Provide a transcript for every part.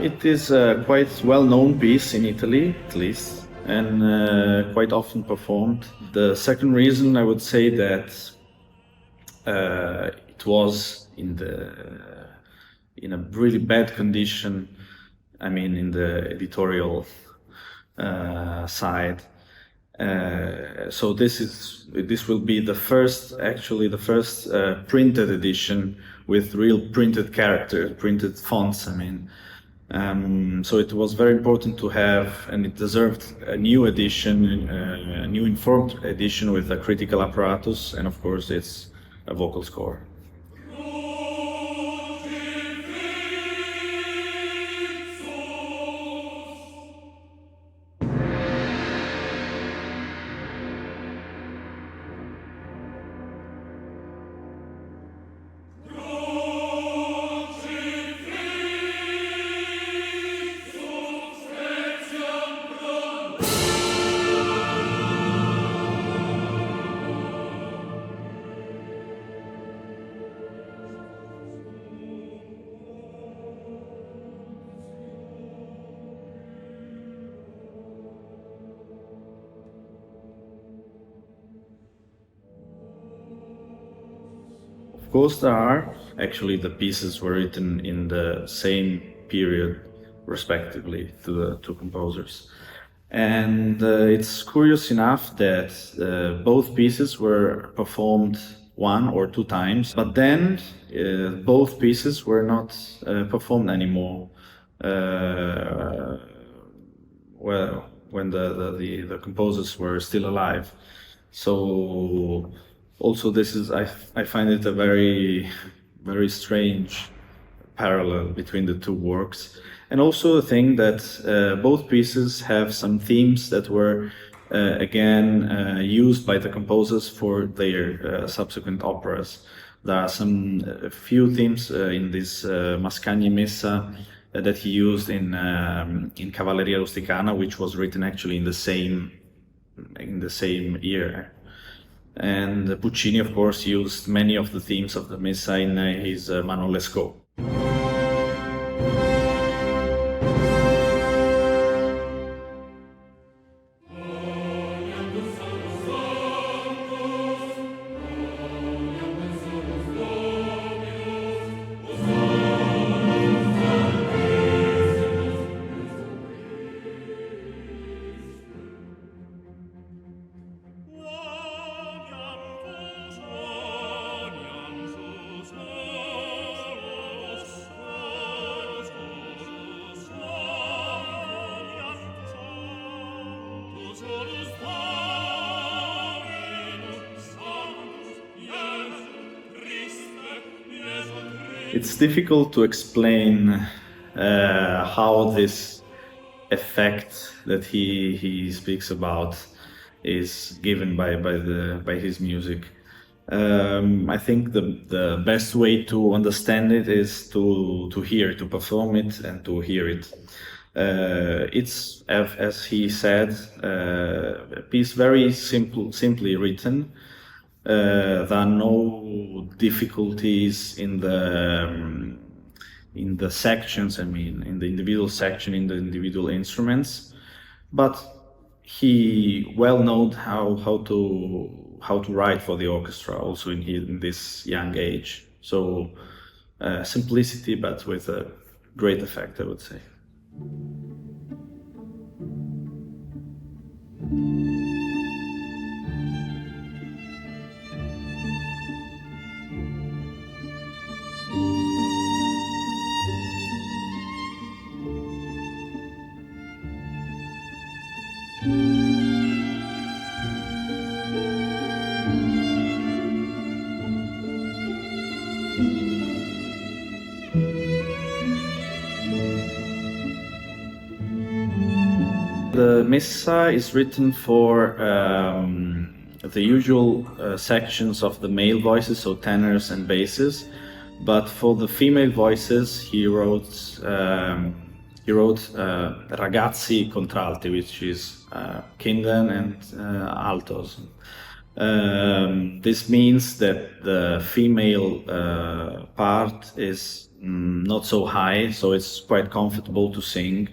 It is a quite well-known piece in Italy, at least, and quite often performed. The second reason I would say that it was in a really bad condition. I mean, in the editorial side. So this will be the first printed edition with real printed characters, printed fonts. I mean. So it was very important to have, and it deserved a new edition, a new informed edition with a critical apparatus, and of course it's a vocal score. Of course, the pieces were written in the same period, respectively, to the two composers. And it's curious enough that both pieces were performed one or two times, but then both pieces were not performed anymore. Well, when the composers were still alive. So also this is, I find it a very, very strange parallel between the two works. And also the thing that both pieces have some themes that were again used by the composers for their subsequent operas. There are a few themes in this Mascagni Messa that he used in Cavalleria Rusticana, which was written actually in the same year. And Puccini, of course, used many of the themes of the Messa in his Manon Lescaut. It's difficult to explain how this effect that he speaks about is given by his music. I think the best way to understand it is to perform it and to hear it. It's, as he said, a piece very simply written. There are no difficulties in the sections. I mean, in the individual section, in the individual instruments, but he well known how to write for the orchestra, also in this young age. So simplicity, but with a great effect, I would say. The Messa is written for the usual sections of the male voices, so tenors and basses, but for the female voices he wrote Ragazzi, Contralti, which is Kindern and altos. This means that the female part is not so high, so it's quite comfortable to sing,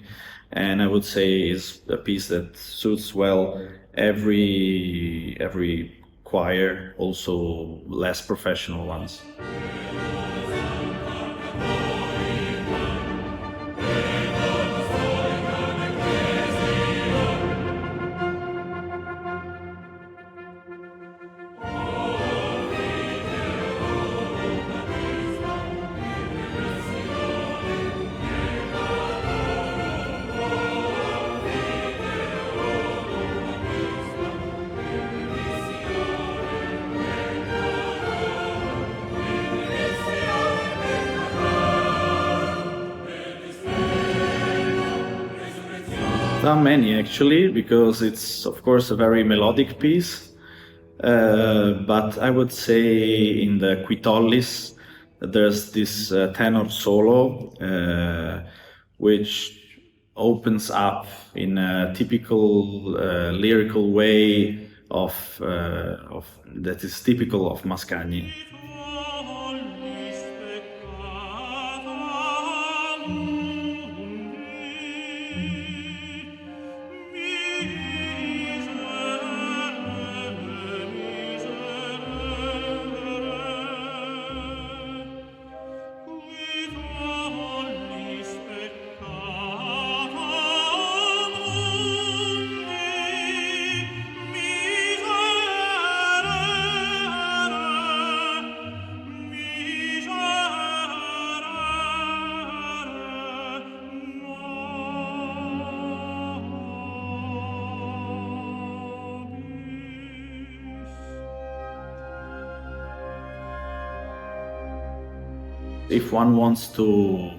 and I would say is a piece that suits well every choir, also less professional ones. There are many actually, because it's of course a very melodic piece. But I would say in the Quitollis there's this tenor solo, which opens up in a typical lyrical way of that is typical of Mascagni. If one wants to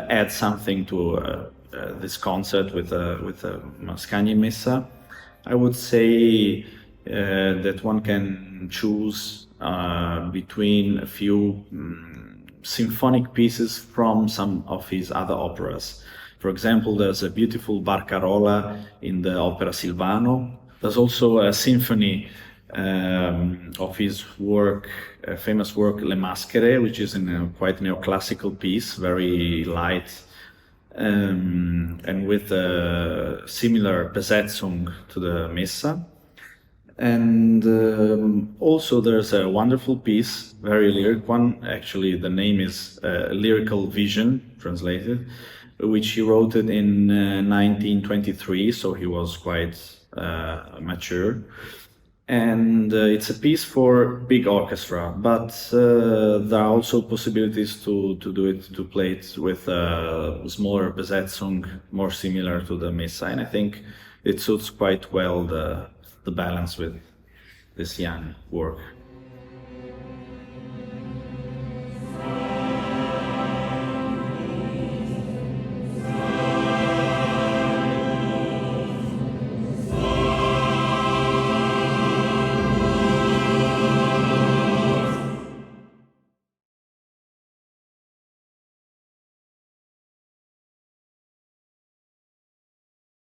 add something to this concert with a Mascagni Messa, I would say that one can choose between a few symphonic pieces from some of his other operas. For example, there's a beautiful barcarola in the opera Silvano. There's also a symphony of his work, a famous work Le Maschere, which is in a quite neoclassical piece, very light, and with a similar Besetzung to the Messa. And also there's a wonderful piece, very lyric one, actually the name is Lyrical Vision, translated, which he wrote it in 1923, so he was quite mature. And it's a piece for big orchestra, but there are also possibilities to play it with a smaller Besetzung, more similar to the Messa, and I think it suits quite well the balance with this young work.